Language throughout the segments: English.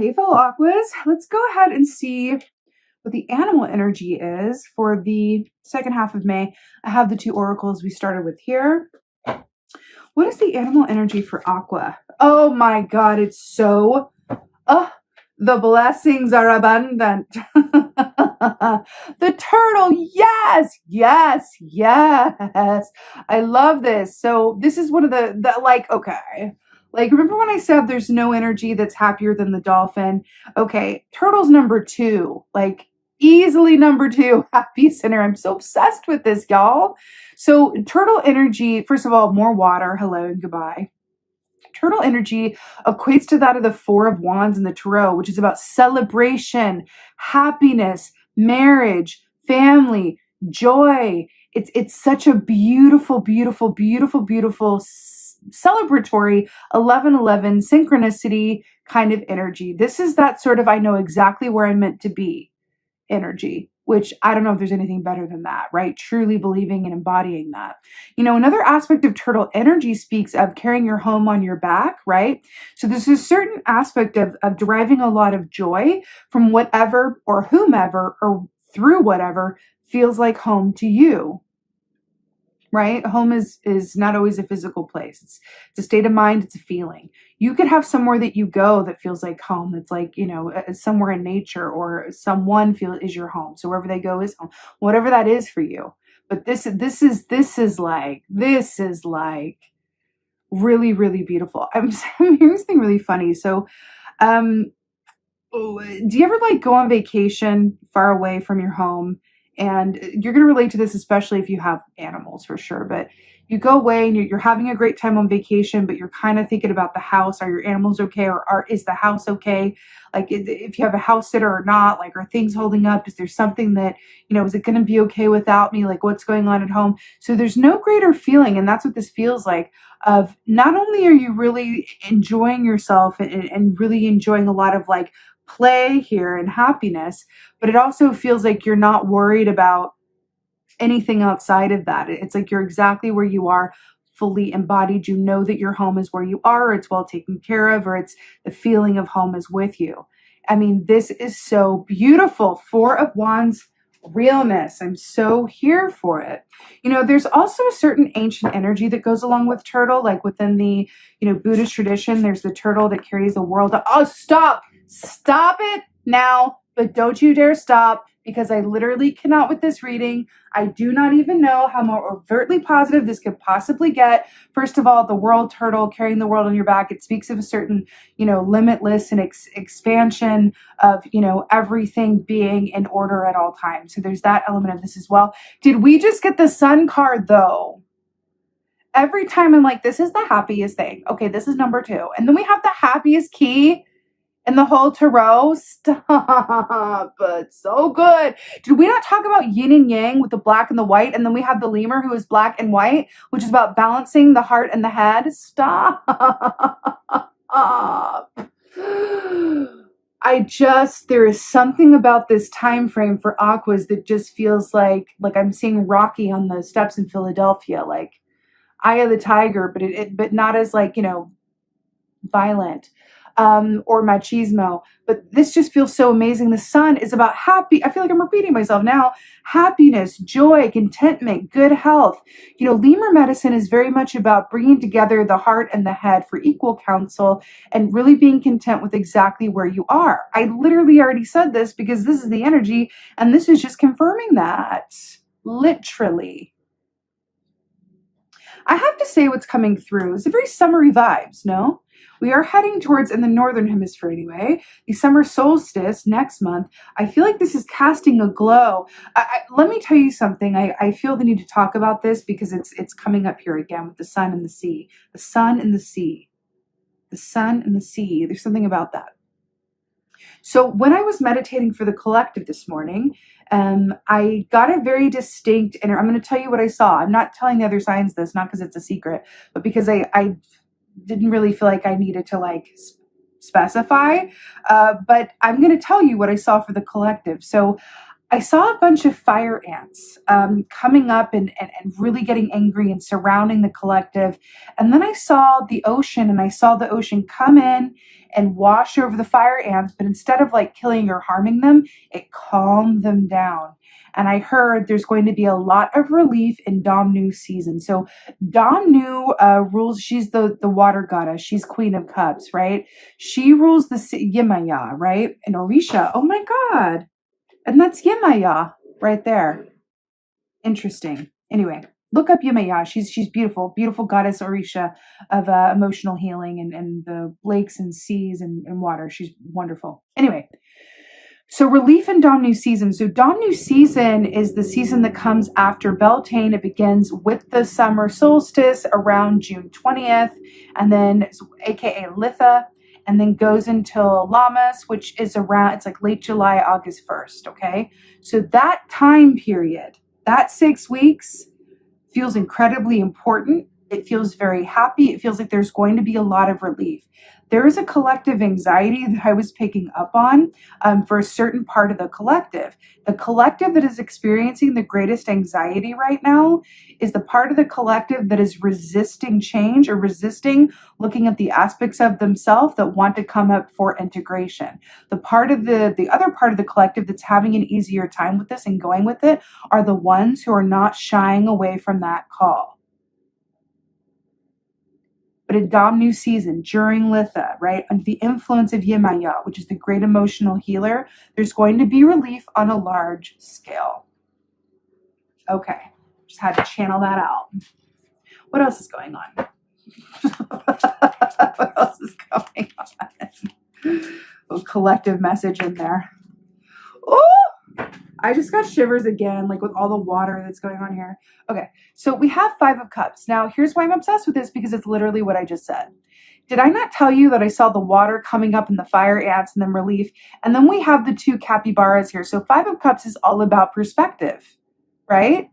Hey, fellow Aquas, let's go ahead and see what the animal energy is for the second half of May. I have the two oracles we started with here. What is the animal energy for Aqua? Oh my God, it's so, the blessings are abundant. The turtle, yes, yes, yes. I love this. So this is one of the okay. Like, remember when I said there's no energy that's happier than the dolphin? Okay, turtle's number two, like easily number two, happy center. I'm so obsessed with this, y'all. So turtle energy, first of all, more water. Hello and goodbye. Turtle energy equates to that of the Four of Wands in the Tarot, which is about celebration, happiness, marriage, family, joy. It's such a beautiful, beautiful, beautiful, beautiful celebratory 11/11 synchronicity kind of energy. This is that sort of I know exactly where I'm meant to be energy, which I don't know if there's anything better than that, right? Truly believing and embodying that. You know, another aspect of turtle energy speaks of carrying your home on your back, right? So there's a certain aspect of deriving a lot of joy from whatever or whomever or through whatever feels like home to you. Right? Home is not always a physical place. It's a state of mind. It's a feeling. You could have somewhere that you go that feels like home. That's like, you know, somewhere in nature or someone is your home. So wherever they go is home, whatever that is for you. But this is like really, really beautiful. I'm hearing something really funny. So, do you ever like go on vacation far away from your home? And you're going to relate to this, especially if you have animals for sure. But you go away and you're having a great time on vacation, but you're kind of thinking about the house. Are your animals okay? Or is the house okay? Like if you have a house sitter or not, like are things holding up? Is there something that, you know, is it going to be okay without me? Like what's going on at home? So there's no greater feeling. And that's what this feels like of not only are you really enjoying yourself and really enjoying a lot of like play here and happiness, but it also feels like you're not worried about anything outside of that. It's like you're exactly where you are, fully embodied. You know that your home is where you are, or it's well taken care of, or it's the feeling of home is with you. I mean, this is so beautiful. Four of Wands realness. I'm so here for it. You know, there's also a certain ancient energy that goes along with turtle, like within the, you know, Buddhist tradition, there's the turtle that carries the world. Oh, stop it now, but don't you dare stop, because I literally cannot with this reading. I do not even know how more overtly positive this could possibly get. First of all, the world turtle carrying the world on your back, it speaks of a certain, you know, limitless and expansion of, you know, everything being in order at all times. So there's that element of this as well. Did we just get the sun card though? Every time I'm like, this is the happiest thing. Okay, this is number 2. And then we have the happiest key in the whole tarot. Stop. It's so good. Did we not talk about yin and yang with the black and the white? And then we have the lemur who is black and white, which is about balancing the heart and the head. Stop. There is something about this time frame for Aquas that just feels like I'm seeing Rocky on the steps in Philadelphia, like Eye of the Tiger, but not as like, you know, violent. Or machismo, but this just feels so amazing. The sun is about happy. I feel like I'm repeating myself now. Happiness, joy, contentment, good health. You know, lemur medicine is very much about bringing together the heart and the head for equal counsel and really being content with exactly where you are. I literally already said this because this is the energy, and this is just confirming that. Literally. I have to say what's coming through is a very summery vibes, no? We are heading towards, in the northern hemisphere anyway, the summer solstice next month. I feel like this is casting a glow. Let me tell you something. I feel the need to talk about this because it's coming up here again with the sun and the sea. The sun and the sea. The sun and the sea. There's something about that. So when I was meditating for the collective this morning, I got a very distinct, and I'm going to tell you what I saw. I'm not telling the other signs this, not because it's a secret, but because I didn't really feel like I needed to like specify. But I'm going to tell you what I saw for the collective. So I saw a bunch of fire ants coming up and really getting angry and surrounding the collective. And then I saw the ocean, and I saw the ocean come in and wash over the fire ants. But instead of like killing or harming them, it calmed them down. And I heard there's going to be a lot of relief in Domnu season. So Domnu rules, she's the water goddess. She's Queen of Cups, right? She rules the Yemaya, right? And Orisha, oh my God. And that's Yemaya right there. Interesting. Anyway, look up Yemaya. She's beautiful, beautiful goddess Orisha of emotional healing and the lakes and seas and water. She's wonderful. Anyway, so relief in Domnu season. So Domnu season is the season that comes after Beltane. It begins with the summer solstice around June 20th, and then aka Litha, and then goes until Lammas, which is around, it's like late July, August 1st, okay? So that time period, that 6 weeks feels incredibly important. It feels very happy. It feels like there's going to be a lot of relief. There is a collective anxiety that I was picking up on for a certain part of the collective. The collective that is experiencing the greatest anxiety right now is the part of the collective that is resisting change or resisting looking at the aspects of themselves that want to come up for integration. The part of the other part of the collective that's having an easier time with this and going with it are the ones who are not shying away from that call. But in Domnu season, during Litha, right, under the influence of Yemaya, which is the great emotional healer, there's going to be relief on a large scale. Okay, just had to channel that out. What else is going on? What else is going on? A collective message in there. Oh! I just got shivers again, like with all the water that's going on here. Okay, so we have 5 of Cups. Now, here's why I'm obsessed with this, because it's literally what I just said. Did I not tell you that I saw the water coming up in the fire ants and then relief? And then we have the 2 capybaras here. So 5 of Cups is all about perspective, right?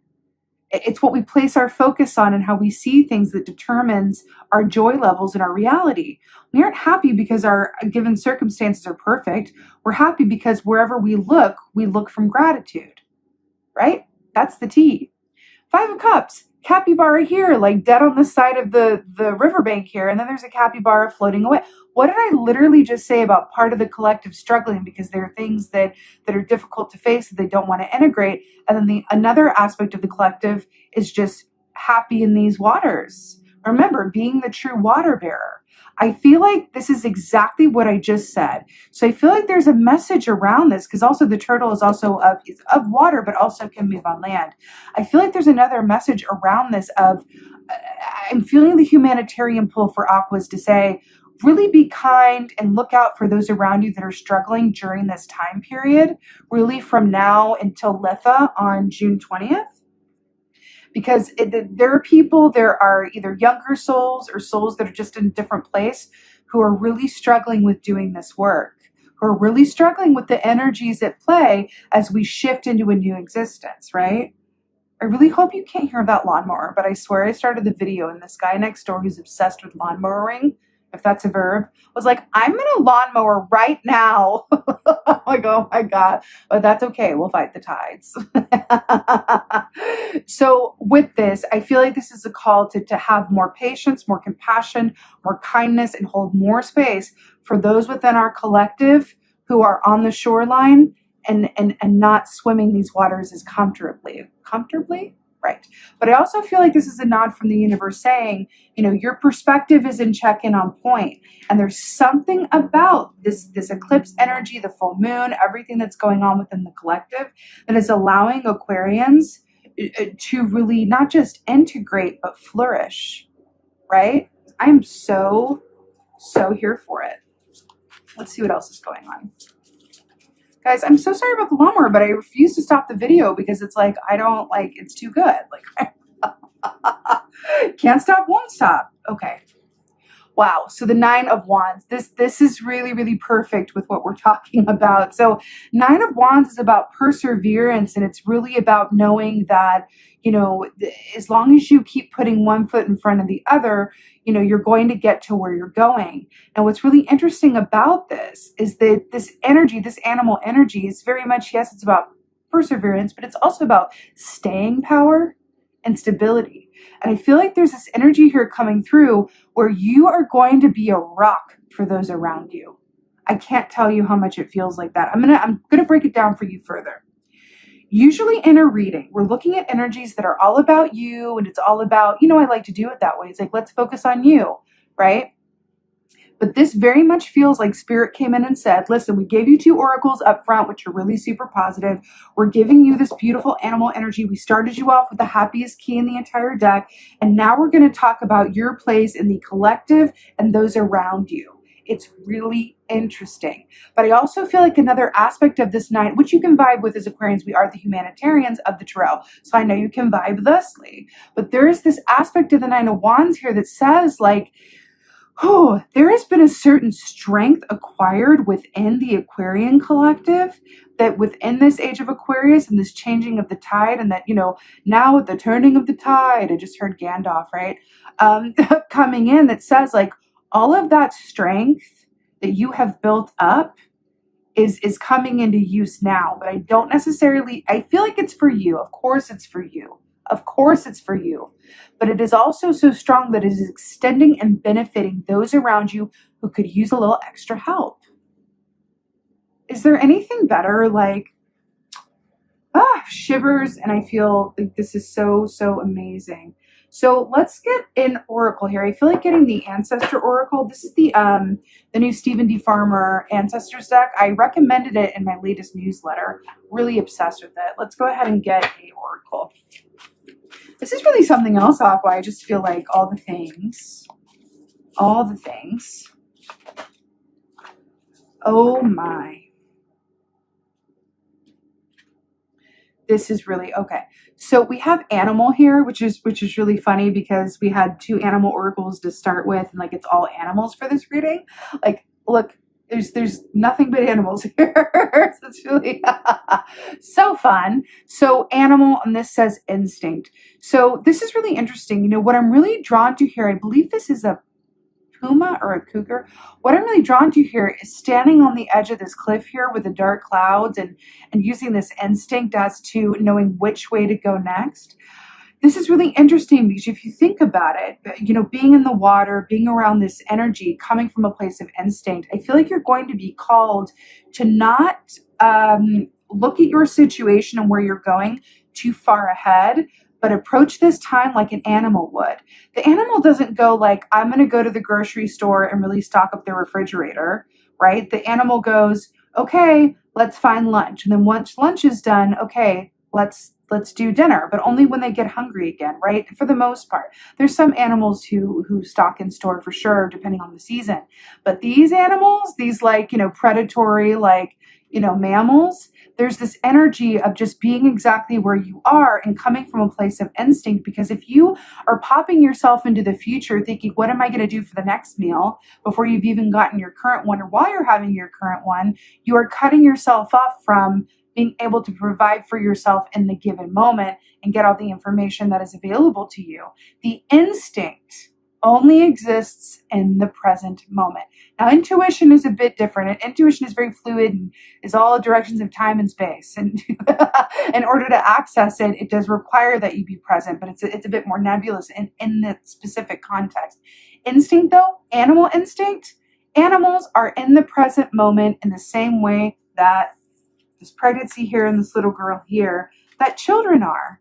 It's what we place our focus on and how we see things that determines our joy levels in our reality. We aren't happy because our given circumstances are perfect. We're happy because wherever we look from gratitude, right? That's the T. 5 of Cups, capybara here, like dead on the side of the riverbank here, and then there's a capybara floating away. What did I literally just say about part of the collective struggling because there are things that are difficult to face that they don't want to integrate, and then another aspect of the collective is just happy in these waters. Remember, being the true water bearer. I feel like this is exactly what I just said. So I feel like there's a message around this, because also the turtle is also of water, but also can move on land. I feel like there's another message around this of, I'm feeling the humanitarian pull for Aquas to say, really be kind and look out for those around you that are struggling during this time period, really from now until Litha on June 20th. Because there are people, there are either younger souls or souls that are just in a different place who are really struggling with doing this work, who are really struggling with the energies at play as we shift into a new existence, right? I really hope you can't hear that lawnmower, but I swear I started the video and this guy next door who's obsessed with lawnmowering, if that's a verb, was like, I'm in a lawnmower right now. I'm like, oh my God, but that's okay. We'll fight the tides. So with this, I feel like this is a call to have more patience, more compassion, more kindness, and hold more space for those within our collective who are on the shoreline and not swimming these waters as comfortably. Comfortably? Right. But I also feel like this is a nod from the universe saying, you know, your perspective is in check and on point. And there's something about this eclipse energy, the full moon, everything that's going on within the collective that is allowing Aquarians to really not just integrate, but flourish. Right? I'm so here for it. Let's see what else is going on. Guys, I'm so sorry about the lawnmower, but I refuse to stop the video because it's like, it's too good. Like, can't stop, won't stop. Okay. Wow. So the 9 of Wands, this is really, really perfect with what we're talking about. So 9 of Wands is about perseverance, and it's really about knowing that, you know, as long as you keep putting one foot in front of the other, you know, you're going to get to where you're going. And what's really interesting about this is that this energy, this animal energy is very much, yes, it's about perseverance, but it's also about staying power and stability. And I feel like there's this energy here coming through where you are going to be a rock for those around you. I can't tell you how much it feels like that. I'm gonna break it down for you further. Usually in a reading, we're looking at energies that are all about you, and it's all about, I like to do it that way. It's like, let's focus on you, right? But this very much feels like Spirit came in and said, listen, we gave you 2 oracles up front, which are really super positive. We're giving you this beautiful animal energy. We started you off with the happiest key in the entire deck. And now we're going to talk about your place in the collective and those around you. It's really interesting. But I also feel like another aspect of this night, which you can vibe with as Aquarians, we are the humanitarians of the tarot. So I know you can vibe thusly. But there is this aspect of the Nine of Wands here that says, like, oh, there has been a certain strength acquired within the Aquarian collective, that within this age of Aquarius and this changing of the tide, and that, now with the turning of the tide, I just heard Gandalf, right? Coming in, that says, like, all of that strength that you have built up is coming into use now. But I feel like it's for you. Of course it's for you. Of course it's for you. But it is also so strong that it is extending and benefiting those around you who could use a little extra help. Is there anything better? Like, shivers, and I feel like this is so, so amazing. So let's get an oracle here. I feel like getting the Ancestor Oracle. This is the new Stephen D. Farmer Ancestors deck. I recommended it in my latest newsletter. Really obsessed with it. Let's go ahead and get a oracle. This is really something else, Aqua. I just feel like all the things. Oh my. This is really, okay. So we have animal here, which is really funny because we had 2 animal oracles to start with, and like it's all animals for this reading. Like, look, there's nothing but animals here. So it's really so fun. So animal, and this says instinct. So this is really interesting. What I'm really drawn to here, I believe this is a puma or a cougar. What I'm really drawn to here is standing on the edge of this cliff here with the dark clouds and using this instinct as to knowing which way to go next. This is really interesting because if you think about it, being in the water, being around this energy, coming from a place of instinct, I feel like you're going to be called to not look at your situation and where you're going too far ahead, but approach this time like an animal would. The animal doesn't go like, I'm going to go to the grocery store and really stock up the refrigerator, right? The animal goes, okay, let's find lunch. And then once lunch is done, okay, let's do dinner, but only when they get hungry again, right? For the most part. There's some animals who stock in store for sure, depending on the season. But these animals, these predatory, mammals, there's this energy of just being exactly where you are and coming from a place of instinct. Because if you are popping yourself into the future thinking, what am I going to do for the next meal before you've even gotten your current one, or while you're having your current one, you are cutting yourself off from being able to provide for yourself in the given moment and get all the information that is available to you. The instinct only exists in the present moment. Now, intuition is a bit different. Intuition is very fluid and is all directions of time and space. And in order to access it, it does require that you be present, but it's a bit more nebulous in the specific context. Instinct, though, animal instinct, animals are in the present moment in the same way that this pregnancy here and this little girl here, that children are,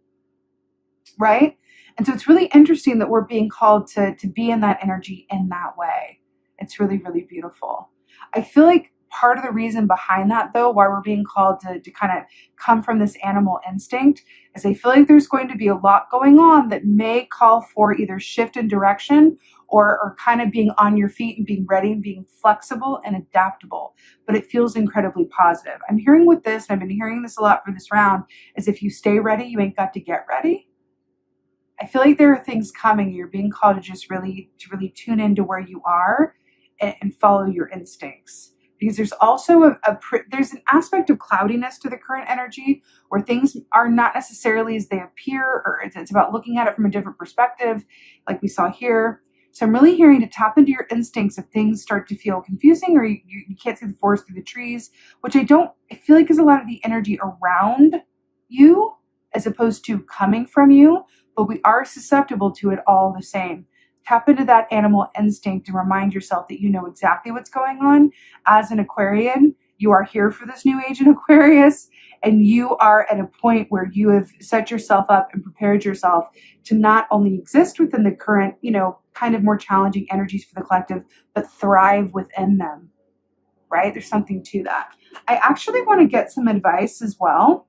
right? And so it's really interesting that we're being called to be in that energy in that way. It's really, really beautiful. I feel like part of the reason behind that, though, why we're being called to kind of come from this animal instinct, is I feel like there's going to be a lot going on that may call for either shift in direction or kind of being on your feet and being ready and being flexible and adaptable. But it feels incredibly positive. I'm hearing with this, and I've been hearing this a lot for this round, is if you stay ready, you ain't got to get ready. I feel like there are things coming. You're being called to just really tune into where you are and follow your instincts. Because there's also there's an aspect of cloudiness to the current energy where things are not necessarily as they appear, or it's about looking at it from a different perspective, like we saw here. So I'm really hearing to tap into your instincts if things start to feel confusing or you can't see the forest through the trees, which I feel like is a lot of the energy around you as opposed to coming from you, but we are susceptible to it all the same. Tap into that animal instinct and remind yourself that you know exactly what's going on. As an Aquarian, you are here for this new age in Aquarius, and you are at a point where you have set yourself up and prepared yourself to not only exist within the current, kind of more challenging energies for the collective, but thrive within them, right? There's something to that. I actually want to get some advice as well.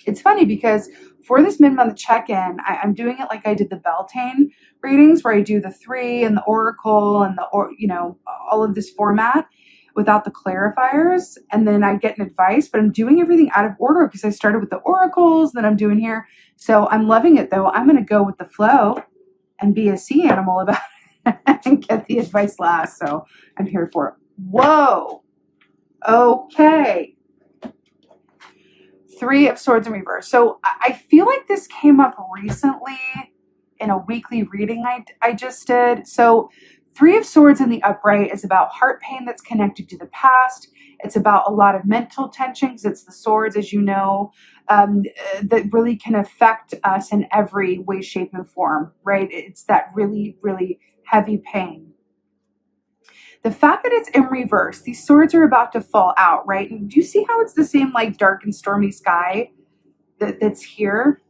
It's funny because for this mid-month check-in, I'm doing it like I did the Beltane readings, where I do the 3 and the Oracle and all of this format without the clarifiers, and then I get an advice, but I'm doing everything out of order because I started with the oracles, then I'm doing here. So I'm loving it though. I'm going to go with the flow and be a sea animal about it and get the advice last. So I'm here for it. Whoa. Okay. 3 of Swords in reverse. So I feel like this came up recently in a weekly reading I just did. So 3 of Swords in the upright is about heart pain that's connected to the past. It's about a lot of mental tension because it's the swords, as you know, that really can affect us in every way, shape, and form, right? It's that really, really heavy pain. The fact that it's in reverse, these swords are about to fall out, right? And do you see how it's the same like dark and stormy sky that's here?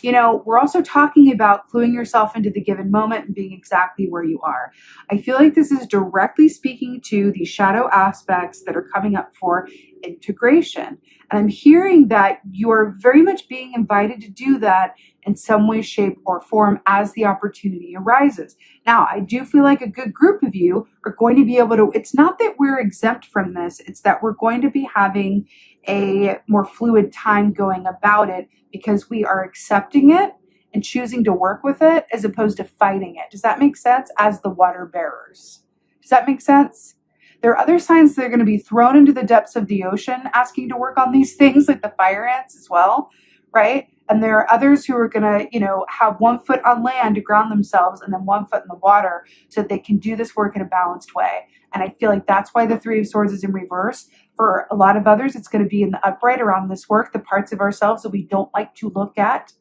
We're also talking about cluing yourself into the given moment and being exactly where you are. I feel like this is directly speaking to the shadow aspects that are coming up for integration. And I'm hearing that you are very much being invited to do that in some way, shape, or form as the opportunity arises. Now, I do feel like a good group of you are going to be able to, it's not that we're exempt from this, it's that we're going to be having a more fluid time going about it because we are accepting it and choosing to work with it as opposed to fighting it. Does that make sense? As the water bearers. Does that make sense? There are other signs that are going to be thrown into the depths of the ocean asking to work on these things, like the fire ants as well, right? And there are others who are going to, have 1 foot on land to ground themselves and then 1 foot in the water so that they can do this work in a balanced way. And I feel like that's why the 3 of Swords is in reverse. For a lot of others, it's going to be in the upright around this work, the parts of ourselves that we don't like to look at,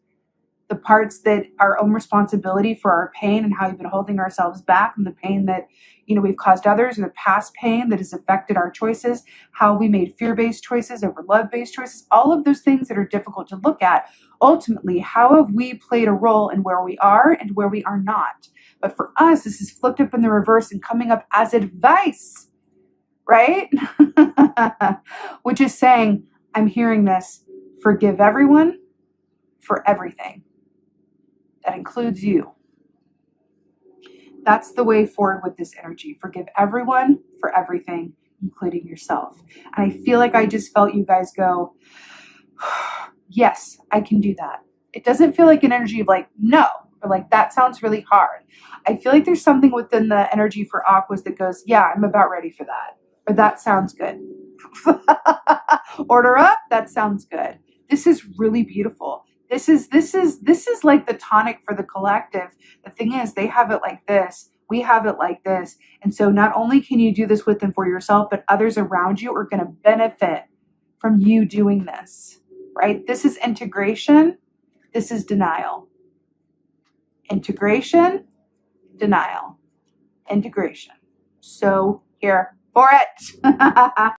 the parts that our own responsibility for our pain and how we've been holding ourselves back, and the pain that we've caused others, and the past pain that has affected our choices, how we made fear-based choices over love-based choices, all of those things that are difficult to look at. Ultimately, how have we played a role in where we are and where we are not? But for us, this is flipped up in the reverse and coming up as advice, right? Which is saying, I'm hearing this, forgive everyone for everything. That includes you. That's the way forward with this energy. Forgive everyone for everything, including yourself. And I feel like I just felt you guys go, yes, I can do that. It doesn't feel like an energy of like, no, or like, that sounds really hard. I feel like there's something within the energy for Aquas that goes, yeah, I'm about ready for that. Or that sounds good. Order up, that sounds good. This is really beautiful. This is like the tonic for the collective. The thing is, they have it like this. We have it like this. And so not only can you do this with and for yourself, but others around you are going to benefit from you doing this, right? This is integration. This is denial. Integration, denial, integration. So here for it.